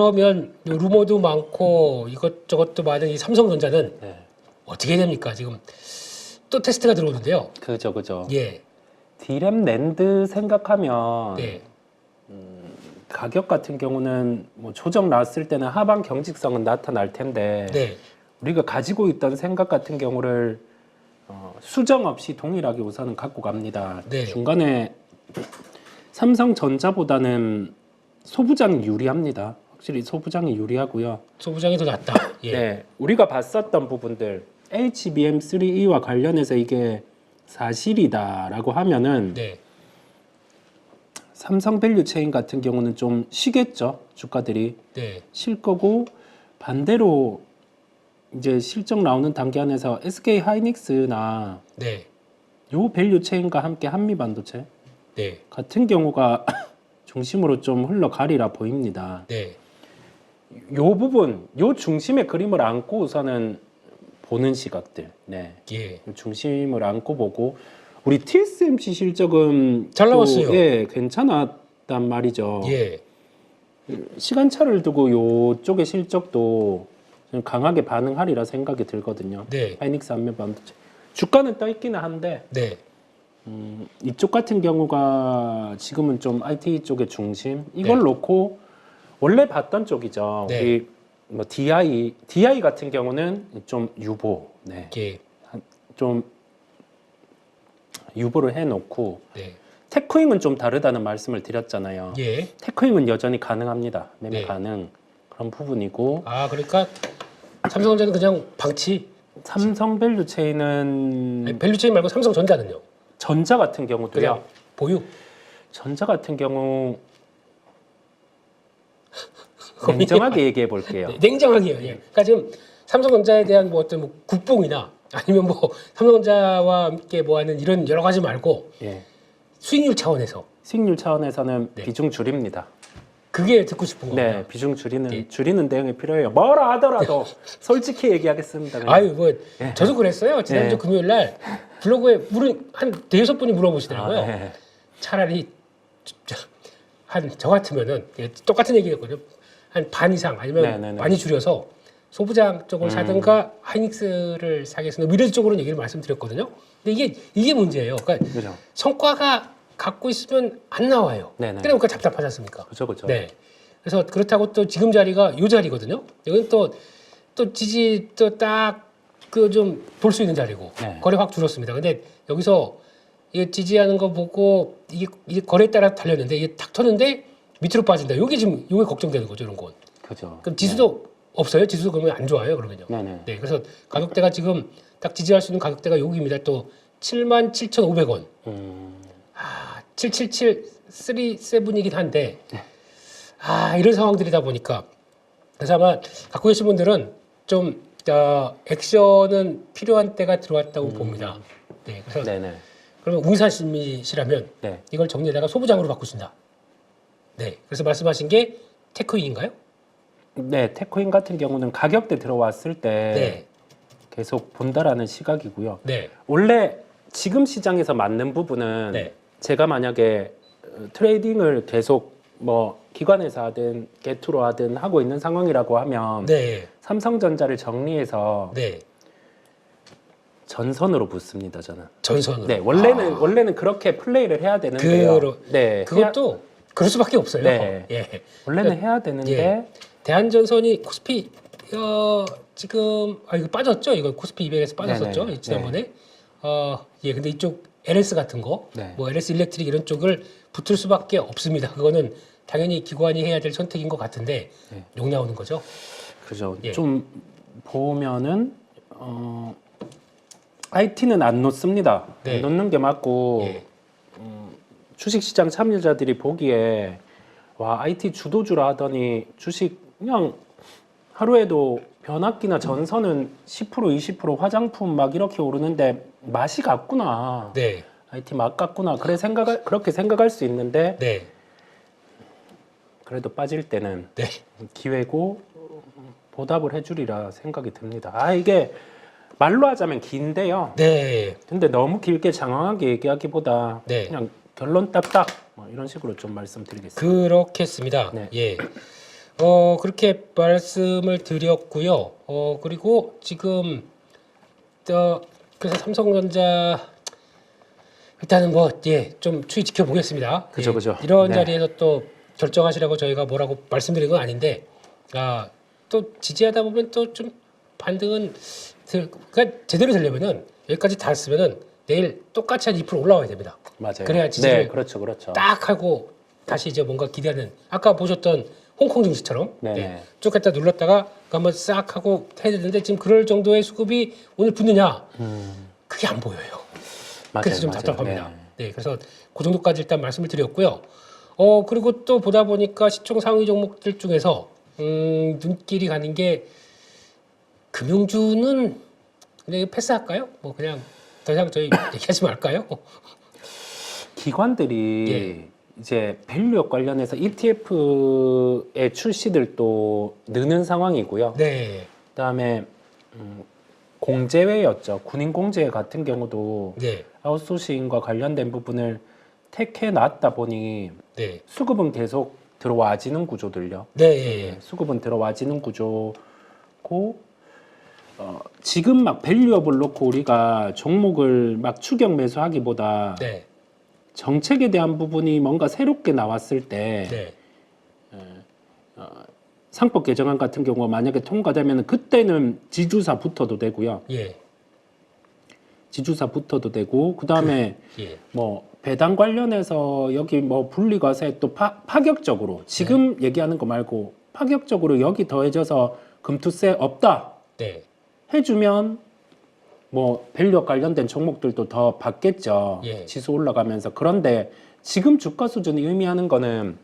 그러면 루머도 많고 이것저것도 많은 이 삼성전자는 네. 어떻게 됩니까? 지금 또 테스트가 들어오는데요. 그죠. 예. D램 낸드 생각하면 네. 가격 같은 경우는 뭐 조정 나왔을 때는 하방 경직성은 나타날 텐데 네. 우리가 가지고 있던 생각 같은 경우를 수정 없이 동일하게 우선은 갖고 갑니다. 네. 중간에 삼성전자보다는 소부장이 유리합니다. 확실히 소부장이 유리하고요. 소부장이 더 낫다. 예. 네, 우리가 봤었던 부분들 HBM3E와 관련해서 이게 사실이다라고 하면은 네. 삼성 밸류 체인 같은 경우는 좀 쉬겠죠. 주가들이 네. 쉴 거고 반대로 이제 실적 나오는 단계 안에서 SK 하이닉스나 네. 요 밸류 체인과 함께 한미 반도체 네. 같은 경우가 중심으로 좀 흘러가리라 보입니다. 네. 요 부분, 요 중심의 그림을 안고 우선은 보는 시각들, 네, 예. 요 중심을 안고 보고 우리 TSMC 실적은 잘 또, 나왔어요. 예, 괜찮았단 말이죠. 예. 시간차를 두고 요쪽의 실적도 좀 강하게 반응하리라 생각이 들거든요. 네. 하이닉스 한미 반도체 주가는 떠 있기는 한데 네. 이쪽 같은 경우가 지금은 좀 IT 쪽의 중심 이걸 네. 놓고 원래 봤던 쪽이죠. 네. 우리 뭐 DI 같은 경우는 좀 유보, 네, 예. 좀 유보를 해놓고 네. 테크윙은 좀 다르다는 말씀을 드렸잖아요. 예. 테크윙은 여전히 가능합니다. 매매 네. 가능 그런 부분이고 아, 그러니까 삼성전자는 그냥 방치. 삼성 밸류 체인은 아니, 밸류체인 말고 삼성전자는요. 전자 같은 경우도요. 그냥 보유. 전자 같은 경우 냉정하게 얘기해 볼게요. 네, 냉정하게요. 예. 그러니까 지금 삼성전자에 대한 뭐 어떤 뭐 국뽕이나 아니면 뭐 삼성전자와 함께 뭐 하는 이런 여러 가지 말고 예. 수익률 차원에서 수익률 차원에서는 네. 비중 줄입니다. 그게 듣고 싶은 겁니다. 네, 비중 예. 줄이는 대응이 필요해요. 뭐라 하더라도 솔직히 얘기하겠습니다. 그냥. 아유, 뭐 예. 저도 그랬어요. 지난주 예. 금요일 날 블로그에 한 대여섯 분이 물어보시더라고요. 아, 네. 차라리 한 저 같으면은 똑같은 얘기였거든요. 한 반 이상 아니면 네네네. 많이 줄여서 소부장 쪽을 사든가 하이닉스를 사겠습니다. 뭐 이런 쪽으로 얘기를 말씀드렸거든요. 근데 이게 문제예요. 그러니까 그죠. 성과가 갖고 있으면 안 나와요. 네네. 그러니까 답답하지 않습니까? 그죠. 네. 그래서 그렇다고 또 지금 자리가 요 자리거든요. 여기는 또 지지 또 딱 그 좀 볼 수 있는 자리고 네. 거래 확 줄었습니다. 근데 여기서 이게 지지하는 거 보고 이게 거래에 따라 달렸는데 이게 탁 터는데 밑으로 빠진다. 요게 걱정되는 거죠, 이런 건. 그죠. 그럼 지수도 없어요? 지수도 그러면 안 좋아요, 그러면요. 네네. 네. 그래서 가격대가 지금 딱 지지할 수 있는 가격대가 여기입니다. 또 77,500원. 77737이긴 한데 이런 상황들이다 보니까 그래서 아마 갖고 계신 분들은 좀 액션은 필요한 때가 들어왔다고 봅니다. 네, 그래서 네네. 그러면 웅사심이시라면 네. 이걸 정리에다가 소부장으로 바꾸신다. 네, 그래서 말씀하신 게 테크윙인가요? 네, 테크인 같은 경우는 가격대 들어왔을 때 네, 계속 본다라는 시각이고요. 네, 원래 지금 시장에서 맞는 부분은 네, 제가 만약에 트레이딩을 계속 뭐 기관에서 하든 개투로 하든 하고 있는 상황이라고 하면 네, 삼성전자를 정리해서 네. 전선으로 붙습니다. 저는. 전선으로. 네, 원래는 그렇게 플레이를 해야 되는데요. 네, 그것도 그럴 수밖에 없어요. 네. 예. 원래는 해야 되는데 예. 대한전선이 코스피 지금 이거 빠졌죠? 이거 코스피 200에서 빠졌었죠? 네네. 지난번에. 예. 근데 이쪽 LS 같은 거, 네. 뭐 LS 일렉트릭 이런 쪽을 붙을 수밖에 없습니다. 그거는 당연히 기관이 해야 될 선택인 것 같은데 네. 욕 나오는 거죠. 그죠. 예. 좀 보면은 IT는 안 놓습니다. 네. 안 놓는 게 맞고 예. 주식시장 참여자들이 보기에 와 IT 주도주라 하더니 주식 그냥 하루에도 변압기나 전선은 10% 20% 화장품 막 이렇게 오르는데 맛이 같구나. 네. IT 맛 같구나. 그렇게 생각할 수 있는데 네. 그래도 빠질 때는 네. 기회고 보답을 해주리라 생각이 듭니다. 이게 말로 하자면 긴데요. 네. 근데 너무 길게 장황하게 얘기하기보다 네. 그냥 결론 딱딱 뭐 이런 식으로 좀 말씀드리겠습니다. 그렇겠습니다. 네. 예. 그렇게 말씀을 드렸고요. 그리고 지금 그래서 삼성전자 일단은 좀 추이 지켜보겠습니다. 그죠, 그죠. 이런 네. 자리에서 또 결정하시라고 저희가 뭐라고 말씀드린 건 아닌데, 또 지지하다 보면 또 좀 반등은 그러니까 제대로 되려면은 여기까지 닿았으면은 내일 똑같이 한 2% 올라와야 됩니다. 맞아요. 그래야 지지를 네, 그렇죠, 그렇죠. 딱 하고 다시 이제 뭔가 기대하는 아까 보셨던 홍콩 증시처럼 네네. 쭉 했다 눌렀다가 한번 싹 하고 해야 되는데 지금 그럴 정도의 수급이 오늘 붙느냐 그게 안 보여요. 맞아요, 그래서 좀 맞아요. 답답합니다. 네. 네, 그래서 그 정도까지 일단 말씀을 드렸고요. 그리고 또 보다 보니까 시총 상위 종목들 중에서 눈길이 가는 게 금융주는 그냥 패스할까요? 뭐 그냥 더 이상 저희 얘기하지 말까요? 기관들이 예. 이제 밸류업 관련해서 ETF의 출시들도 느는 상황이고요. 네, 그다음에 공제회였죠. 군인 공제회 같은 경우도 네, 아웃소싱과 관련된 부분을 택해 놨다 보니 네, 수급은 계속 들어와지는 구조들요. 네, 예, 예. 수급은 들어와지는 구조고 지금 막 밸류업을 놓고 우리가 종목을 막 추격 매수하기보다 네, 정책에 대한 부분이 뭔가 새롭게 나왔을 때 네, 상법 개정안 같은 경우가 만약에 통과되면 그때는 지주사 붙어도 되고요. 예, 지주사 붙어도 되고 그다음에 예, 뭐 배당 관련해서 여기 뭐 분리과세 또 파격적으로 지금 얘기하는 거 말고 파격적으로 여기 더해져서 금투세 없다 네, 해주면 뭐 밸류업 관련된 종목들도 더 받겠죠. 예. 지수 올라가면서. 그런데 지금 주가 수준이 의미하는 거는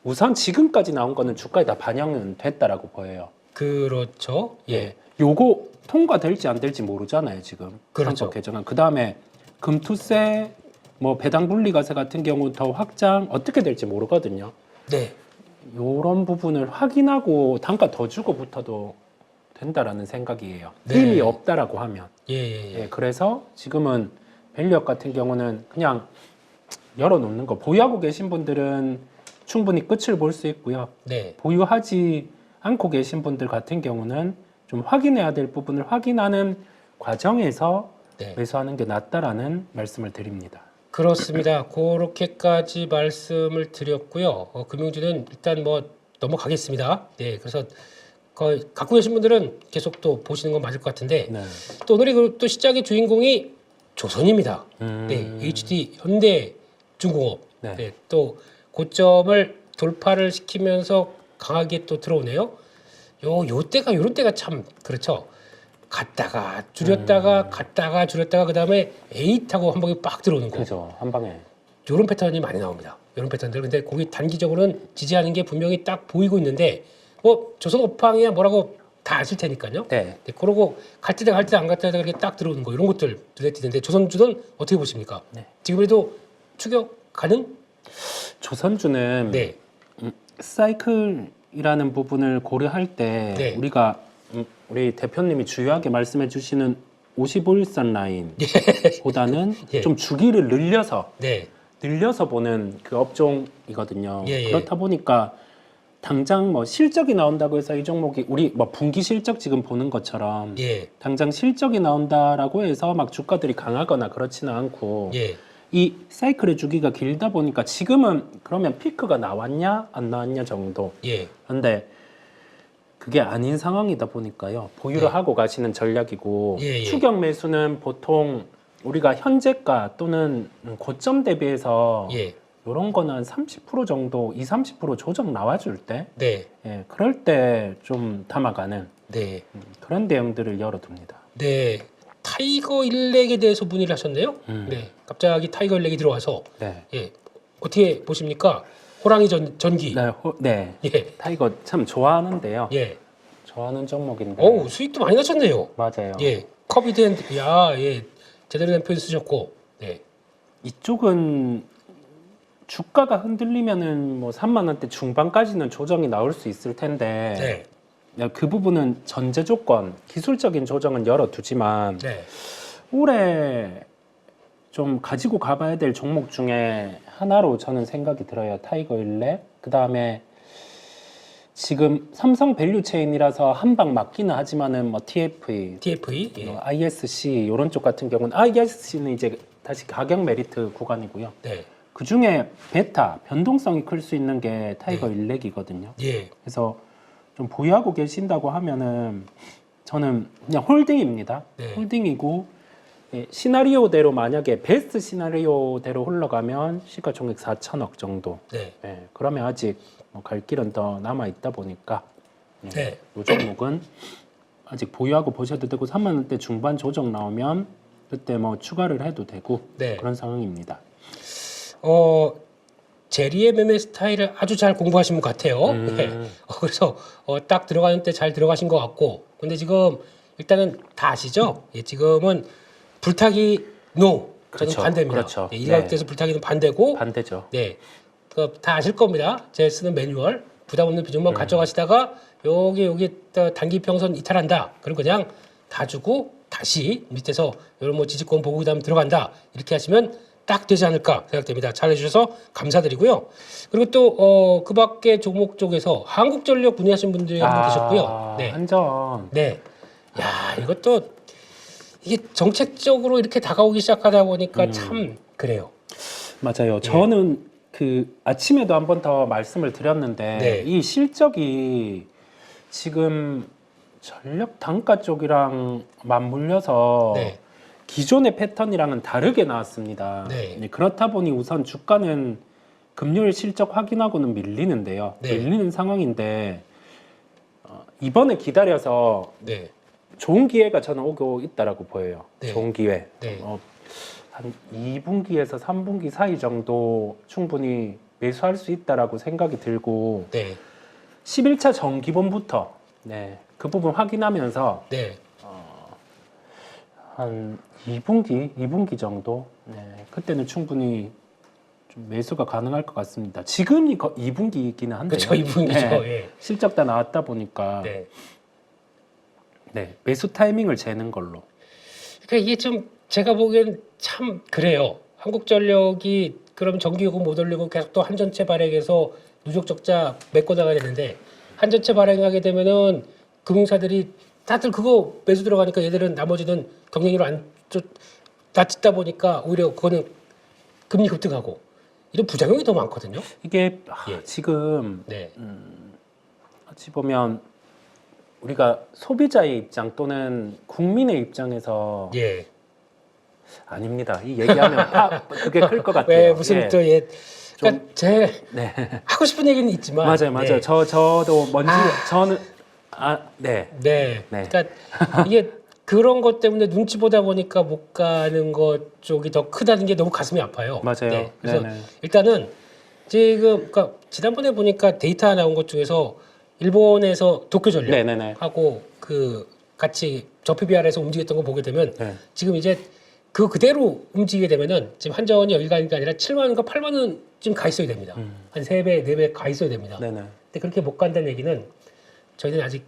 우선 지금까지 나온 거는 주가에 다 반영은 됐다라고 보여요. 그렇죠. 예, 요거 통과될지 안 될지 모르잖아요, 지금. 그렇죠. 상법 개정안. 그다음에 금투세 뭐 배당 분리과세 같은 경우 더 확장 어떻게 될지 모르거든요. 네, 요런 부분을 확인하고 단가 더 주고 붙어도 된다라는 생각이에요. 네. 힘이 없다라고 하면. 예, 예, 예. 예, 그래서 지금은 밸류업 같은 경우는 그냥 열어놓는 거. 보유하고 계신 분들은 충분히 끝을 볼 수 있고요. 네, 보유하지 않고 계신 분들 같은 경우는 좀 확인해야 될 부분을 확인하는 과정에서 네. 매수하는 게 낫다라는 말씀을 드립니다. 그렇습니다. 그렇게까지 말씀을 드렸고요. 금융주는 일단 뭐 넘어가겠습니다. 네, 그래서 갖고 계신 분들은 계속 또 보시는 건 맞을 것 같은데 네. 또 오늘의 또 시작의 주인공이 조선입니다. 네, HD 현대중공업. 네. 네, 또 고점을 돌파를 시키면서 강하게 또 들어오네요. 요런 때가 참 그렇죠. 갔다가 줄였다가 갔다가 줄였다가 그다음에 에잇하고 한 방에 빡 들어오는 거. 그죠. 한 방에. 요런 패턴이 많이 나옵니다. 요런 패턴들. 근데 거기 단기적으로는 지지하는 게 분명히 딱 보이고 있는데 조선 업황이야 뭐라고 다 아실 테니까요. 네. 네, 그러고 갈 때다 갈 때 안 갈 때다 이렇게 딱 들어오는 거 이런 것들 눈에 띄는데 조선주는 어떻게 보십니까? 네. 지금에도 추격 가능? 조선주는 네, 사이클이라는 부분을 고려할 때 네. 우리가 우리 대표님이 주요하게 말씀해 주시는 55일선 라인보다는 예. 좀 주기를 늘려서 네, 보는 그 업종이거든요. 예, 예. 그렇다 보니까 당장 뭐 실적이 나온다고 해서 이 종목이 우리 뭐 분기 실적 지금 보는 것처럼 예, 당장 실적이 나온다라고 해서 막 주가들이 강하거나 그렇지는 않고 예, 이 사이클의 주기가 길다 보니까 지금은 그러면 피크가 나왔냐 안 나왔냐 정도. 예, 근데 그게 아닌 상황이다 보니까요. 보유를 네. 하고 가시는 전략이고 예, 예. 추격 매수는 보통 우리가 현재가 또는 고점 대비해서 예, 이런 거는 한 30% 정도, 30% 조정 나와줄 때, 네, 예, 그럴 때 좀 담아가는 네, 그런 대응들을 열어둡니다. 네. 타이거 일렉에 대해서 문의를 하셨네요. 네, 갑자기 타이거 일렉이 들어와서 네. 예, 어떻게 보십니까? 호랑이 전기. 네, 네. 예, 타이거 참 좋아하는데요. 예. 좋아하는 종목인데. 어우 수익도 많이 나셨네요. 맞아요. 예, 커비드 예, 제대로 된 표현 쓰셨고, 네, 이쪽은 주가가 흔들리면은 뭐 3만 원대 중반까지는 조정이 나올 수 있을 텐데 네, 그 부분은 전제 조건, 기술적인 조정은 열어두지만 네, 올해 좀 가지고 가봐야 될 종목 중에 하나로 저는 생각이 들어요. 타이거 일렉. 그 다음에 지금 삼성 밸류 체인이라서 한 방 맞기는 하지만은 뭐 TFE, 예. ISC 이런 쪽 같은 경우는 ISC는 이제 다시 가격 메리트 구간이고요. 네. 그 중에 베타 변동성이 클 수 있는 게 타이거 일렉이거든요. 예. 그래서 좀 보유하고 계신다고 하면은 저는 그냥 홀딩입니다. 네. 홀딩이고 예, 시나리오대로 만약에 베스트 시나리오대로 흘러가면 시가총액 4천억 정도. 네. 예, 그러면 아직 뭐갈 길은 더 남아 있다 보니까 예, 네. 이 종목은 아직 보유하고 보셔도 되고 3만 원대 중반 조정 나오면 그때 뭐 추가를 해도 되고 네. 그런 상황입니다. 제리의 매매 스타일을 아주 잘 공부하신 것 같아요. 네. 그래서 딱 들어가는 때 잘 들어가신 것 같고, 근데 지금 일단은 다 아시죠? 예, 지금은 불타기 노, 저는 그렇죠. 반대입니다. 그렇죠. 예, 이 가격대에서 불타기는 반대고, 반대죠. 네, 다 아실 겁니다. 제 쓰는 매뉴얼 부담 없는 비중만 가져가시다가 여기 단기 평선 이탈한다. 그럼 그냥 다 주고 다시 밑에서 이런 뭐 지지권 보고 그다음 들어간다. 이렇게 하시면 딱 되지 않을까 생각됩니다. 잘 해주셔서 감사드리고요. 그리고 또 그 밖에 종목 쪽에서 한국전력 문의하신 분들이 한 분 계셨고요. 네, 한전. 네, 야 이것도 이게 정책적으로 이렇게 다가오기 시작하다 보니까 참 그래요. 맞아요. 저는 그 아침에도 한 번 더 말씀을 드렸는데 네. 이 실적이 지금 전력 단가 쪽이랑 맞물려서 네. 기존의 패턴이랑은 다르게 나왔습니다. 네. 그렇다 보니 우선 주가는 금요일 실적 확인하고는 밀리는데요. 네. 밀리는 상황인데 이번에 기다려서 네, 좋은 기회가 저는 오고 있다라고 보여요. 네. 좋은 기회. 네. 한 2분기에서 3분기 사이 정도 충분히 매수할 수 있다라고 생각이 들고 네, 11차 정기본부터 그 부분 확인하면서 네. 한 2분기 정도 그때는 충분히 좀 매수가 가능할 것 같습니다. 지금이 2분기이기는 한데요. 그렇죠, 이분이죠. 예. 실적 다 나왔다 보니까 네. 매수 타이밍을 재는 걸로. 그러니까 이게 좀 제가 보기엔 참 그래요. 한국전력이 그럼 정기요금 못 올리고 계속 또 한전체 발행해서 누적 적자 메꿔 나가야 되는데 한전체 발행하게 되면은 금융사들이 다들 그거 매수 들어가니까 얘들은 나머지는 경쟁률 안 낮다 보니까 오히려 그거는 금리 급등하고 이런 부작용이 더 많거든요. 이게 예. 지금 네, 어찌 보면 우리가 소비자의 입장 또는 국민의 입장에서 예. 아닙니다. 이 얘기하면 그게 클 것 같아요. 왜 무슨 예. 또 예. 그러니까 제 네. 하고 싶은 얘기는 있지만 맞아요. 네. 저도 뭔지 저는 네. 네. 그러니까 이게 그런 것 때문에 눈치 보다 보니까 못 가는 것 쪽이 더 크다는 게 너무 가슴이 아파요. 맞아요. 네. 그래서 네네. 일단은 지금 그러니까 지난번에 보니까 데이터 나온 것 중에서 일본에서 도쿄 네네네. 전력하고 그 같이 저 PBR에서 움직였던 거 보게 되면 네. 지금 이제 그 그대로 움직이게 되면은 지금 한전이 여기 가는 게 아니라 7만 원과 8만 원 지금 가 있어야 됩니다. 한 3배, 4배 가 있어야 됩니다. 네네. 근데 그렇게 못 간다는 얘기는 저희는 아직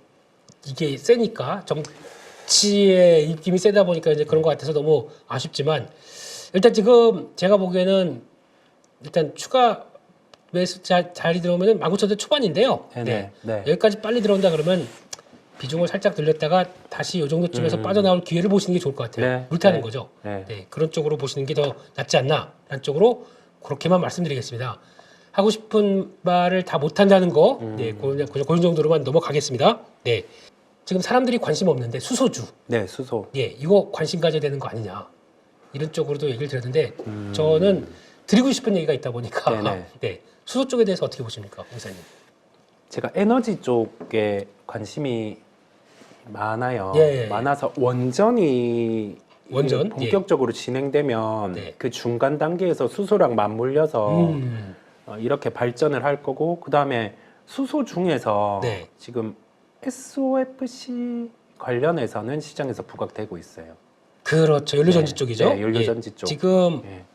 이게 세니까 정치의 입김이 세다 보니까 이제 그런 것 같아서 너무 아쉽지만 일단 지금 제가 보기에는 일단 추가 매수 자리 들어오면은 19,000대 초반인데요. 네네. 네. 여기까지 빨리 들어온다 그러면 비중을 살짝 늘렸다가 다시 이 정도쯤에서 빠져나올 기회를 보시는 게 좋을 것 같아요. 네. 물타는 네. 거죠. 네. 네, 그런 쪽으로 보시는 게 더 낫지 않나 라는 쪽으로 그렇게만 말씀드리겠습니다. 하고 싶은 말을 다 못한다는 거, 네, 그런 정도로만 넘어가겠습니다. 네, 지금 사람들이 관심 없는데 수소주, 네, 수소. 예, 이거 관심 가져야 되는 거 아니냐 이런 쪽으로도 얘기를 드렸는데 저는 드리고 싶은 얘기가 있다 보니까 네네. 네, 수소 쪽에 대해서 어떻게 보십니까, 의사님? 제가 에너지 쪽에 관심이 많아요. 예. 많아서 원전이 원전? 본격적으로 진행되면 네. 그 중간 단계에서 수소랑 맞물려서 음. 이렇게 발전을 할 거고 그 다음에 수소 중에서 네. 지금 SOFC 관련해서는 시장에서 부각되고 있어요. 그렇죠. 연료전지 네. 쪽이죠. 네, 연료전지 쪽. 지금 예.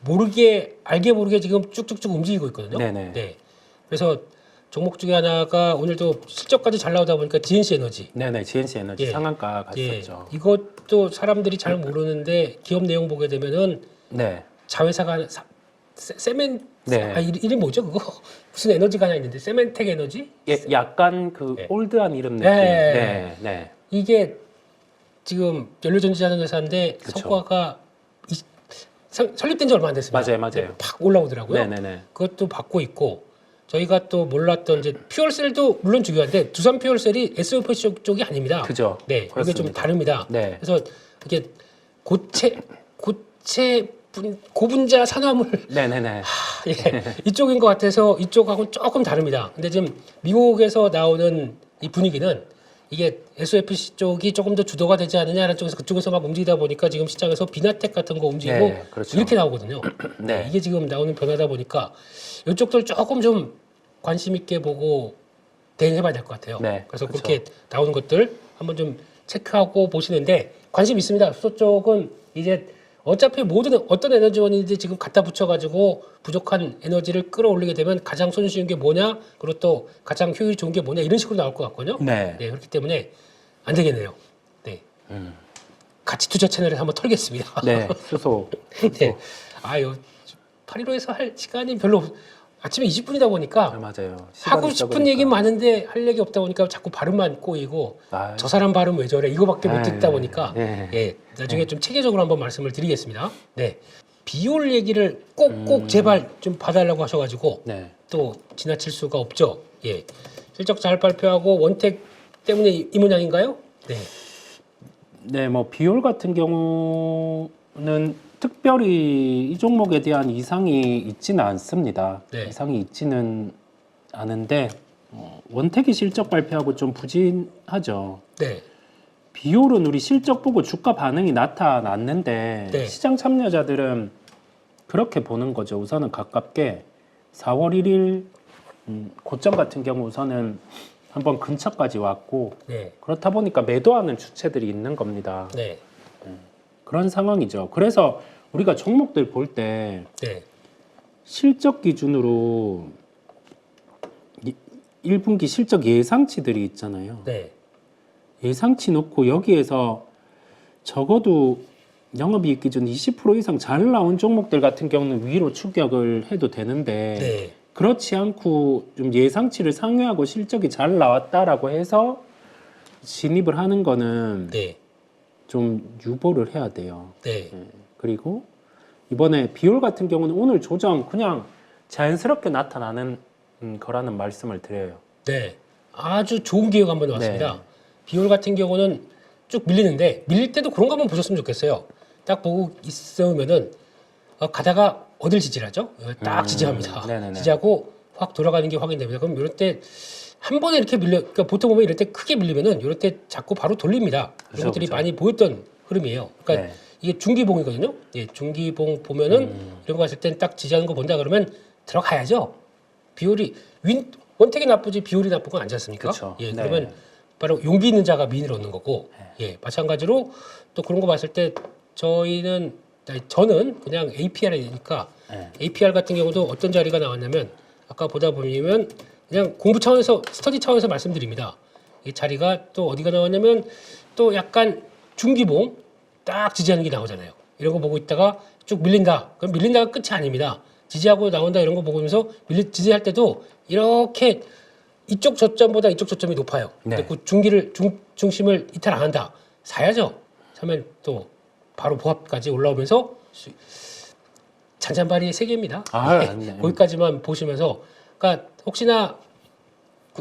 알게 모르게 지금 쭉쭉쭉 움직이고 있거든요. 네네. 네. 그래서 종목 중에 하나가 오늘도 실적까지 잘 나오다 보니까 DNC 에너지. 네네, GNC 에너지 예. 상한가 예. 갔었죠. 이것도 사람들이 잘 모르는데 기업 내용 보게 되면은 네, 자회사가 네. 이름 뭐죠 그거? 무슨 에너지가 하나 있는데 세멘텍 에너지? 예, 약간 그 네. 올드한 이름 느낌. 네. 네, 네. 이게 지금 연료전지하는 회사인데 그쵸. 성과가 설립된 지 얼마 안 됐습니다. 맞아요, 맞아요. 근데 팍 올라오더라고요. 네, 네, 네. 그것도 받고 있고 저희가 또 몰랐던 이제 퓨얼셀도 물론 중요한데 두산 퓨얼셀이 SOP 쪽이 아닙니다. 그죠. 네, 이게 좀 그렇습니다. 다릅니다. 네. 그래서 이게 고분자 산화물 네, 네, 네. 예, 이쪽인 것 같아서 이쪽하고는 조금 다릅니다. 근데 지금 미국에서 나오는 이 분위기는 이게 SOFC 쪽이 조금 더 주도가 되지 않느냐라는 쪽에서 그쪽에서 막 움직이다 보니까 지금 시장에서 비나텍 같은 거 움직이고 네, 그렇죠. 이렇게 나오거든요. 네. 이게 지금 나오는 변화다 보니까 이쪽들 조금 좀 관심 있게 보고 대응해봐야 될 것 같아요. 네, 그래서 그렇죠. 그렇게 나오는 것들 한번 좀 체크하고 보시는데 관심 있습니다. 수소 쪽은 이제 어차피 모든 어떤 에너지원인지 지금 갖다 붙여가지고 부족한 에너지를 끌어올리게 되면 가장 손쉬운 게 뭐냐, 그리고 또 가장 효율이 좋은 게 뭐냐 이런 식으로 나올 것 같거든요. 네. 네, 그렇기 때문에 안 되겠네요. 네, 가치 투자 채널에 한번 털겠습니다. 네, 수소. 네, 아유 815에서 할 시간이 별로 아침에 20분이다 보니까 맞아요. 하고 시간이 싶은 적으니까. 얘기는 많은데 할 얘기 없다 보니까 자꾸 발음만 꼬이고 아유. 저 사람 발음 왜 저래 이거밖에 못 네, 듣다 보니까 네. 예 나중에 좀 체계적으로 한번 말씀을 드리겠습니다. 네 비올 얘기를 꼭꼭 제발 좀 봐달라고 하셔가지고 네. 또 지나칠 수가 없죠. 예 실적 잘 발표하고 원택 때문에 이 모양인가요? 네. 네, 뭐 비올 같은 경우는 특별히 이 종목에 대한 이상이 있지는 않습니다. 네. 이상이 있지는 않은데 원택이 실적 발표하고 좀 부진하죠. 네. 비올은 우리 실적 보고 주가 반응이 나타났는데 네. 시장 참여자들은 그렇게 보는 거죠. 우선은 가깝게 4월 1일 고점 같은 경우 우선은 한번 근처까지 왔고 네. 그렇다 보니까 매도하는 주체들이 있는 겁니다. 네. 그런 상황이죠. 그래서 우리가 종목들 볼 때 네. 실적 기준으로 1분기 실적 예상치들이 있잖아요. 네. 예상치 놓고 여기에서 적어도 영업이익 기준 20% 이상 잘 나온 종목들 같은 경우는 위로 추격을 해도 되는데 네. 그렇지 않고 좀 예상치를 상회하고 실적이 잘 나왔다라고 해서 진입을 하는 거는 네. 좀 유보를 해야 돼요. 네. 그리고 이번에 비올 같은 경우는 오늘 조정 그냥 자연스럽게 나타나는 거라는 말씀을 드려요. 네. 아주 좋은 기회가 한번 나왔습니다. 네. 비올 같은 경우는 쭉 밀리는데 밀릴 때도 그런 거 한번 보셨으면 좋겠어요. 딱 보고 있으면은 가다가 어딜 지지하죠? 딱 지지합니다. 네네네. 지지하고 확 돌아가는 게 확인됩니다. 그럼 이럴 때 한 번에 이렇게 그러니까 보통 보면 이럴 때 크게 밀리면은 이럴 때 자꾸 바로 돌립니다. 그렇죠, 이런 것들이 그렇죠. 많이 보였던 흐름이에요. 그러니까 네. 이게 중기봉이거든요. 예, 중기봉 보면은 이런 거 봤을 땐 딱 지지하는 거 본다 그러면 들어가야죠. 비올이 원택이 나쁘지 비올이 나쁜 건 아니지 않습니까? 그쵸. 예, 네. 그러면 바로 용기 있는 자가 미인을 얻는 거고, 예, 마찬가지로 또 그런 거 봤을 때 저는 그냥 APR이니까 네. APR 같은 경우도 어떤 자리가 나왔냐면 아까 보다 보면 그냥 공부 차원에서 스터디 차원에서 말씀드립니다. 이 자리가 또 어디가 나왔냐면 또 약간 중기봉 딱 지지하는 게 나오잖아요. 이런 거 보고 있다가 쭉 밀린다. 그럼 밀린다가 끝이 아닙니다. 지지하고 나온다 이런 거 보면서 지지할 때도 이렇게 이쪽 저점보다 이쪽 저점이 높아요. 네. 근데 그 중심을 이탈 안 한다. 사야죠. 사면 또 바로 보합까지 올라오면서 잔잔바리의 세계입니다. 네. 거기까지만 보시면서, 그러니까 혹시나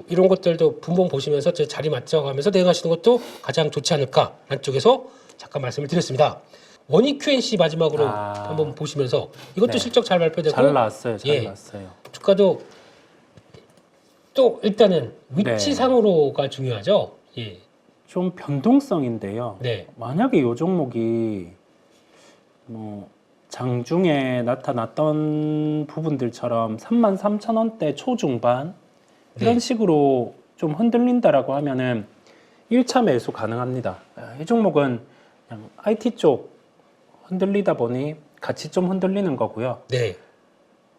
이런 것들도 분봉 보시면서 저 자리 맞춰가면서 대응하시는 것도 가장 좋지 않을까라는 쪽에서 잠깐 말씀을 드렸습니다. 원익 QNC 마지막으로 한번 보시면서 이것도 네. 실적 잘 발표되고 잘 나왔어요. 잘 예. 나왔어요. 주가도 또 일단은 네. 위치상으로가 중요하죠. 예. 좀 변동성인데요. 네. 만약에 이 종목이 뭐 장중에 나타났던 부분들처럼 33,000원대 초중반 이런 네. 식으로 좀 흔들린다라고 하면은 1차 매수 가능합니다. 이 종목은 그냥 IT 쪽 흔들리다 보니 같이 좀 흔들리는 거고요. 네.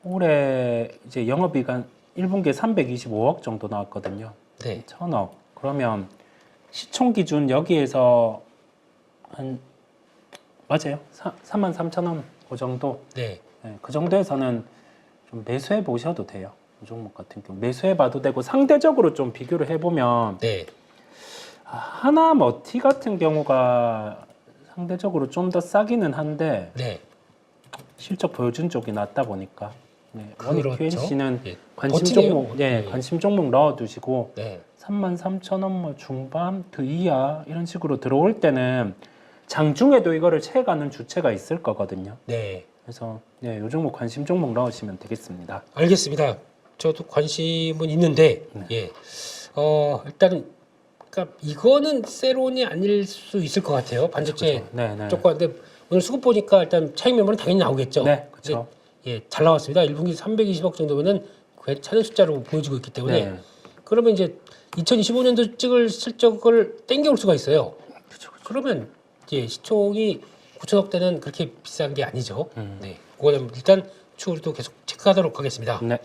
올해 이제 영업이익 1분기에 325억 정도 나왔거든요. 네. 1,000억. 그러면 시총 기준 여기에서 한 맞아요. 33,000원 그 정도. 네. 네, 그 정도에서는 좀 매수해 보셔도 돼요. 이 종목 같은 경우 매수해 봐도 되고 상대적으로 좀 비교를 해보면 네. 하나머티 같은 경우가 상대적으로 좀 더 싸기는 한데 네. 실적 보여준 쪽이 낫다 보니까 원익 그렇죠. QNC는 예. 관심 버티네요. 종목, 네. 관심 종목 넣어두시고 네. 33,000원 뭐 중반 그 이하 이런 식으로 들어올 때는 장중에도 이거를 채가는 주체가 있을 거거든요. 네. 그래서 요 종목 관심 종목 넣으시면 되겠습니다. 알겠습니다. 저도 관심은 있는데, 예. 일단은, 그러니까 이거는 세론이 아닐 수 있을 것 같아요. 반도체 네. 쪽과. 근데 오늘 수급 보니까 일단 차익 매물은 당연히 나오겠죠. 네, 그렇죠. 예, 잘 나왔습니다. 1분기 320억 정도면은 괜찮은 숫자로 보여지고 있기 때문에. 네. 그러면 이제 2025년도 찍을 실적을 땡겨올 수가 있어요. 그러면 이제 시총이 9천억대는 그렇게 비싼 게 아니죠. 네, 그거는 일단 추후도 계속 체크하도록 하겠습니다. 네.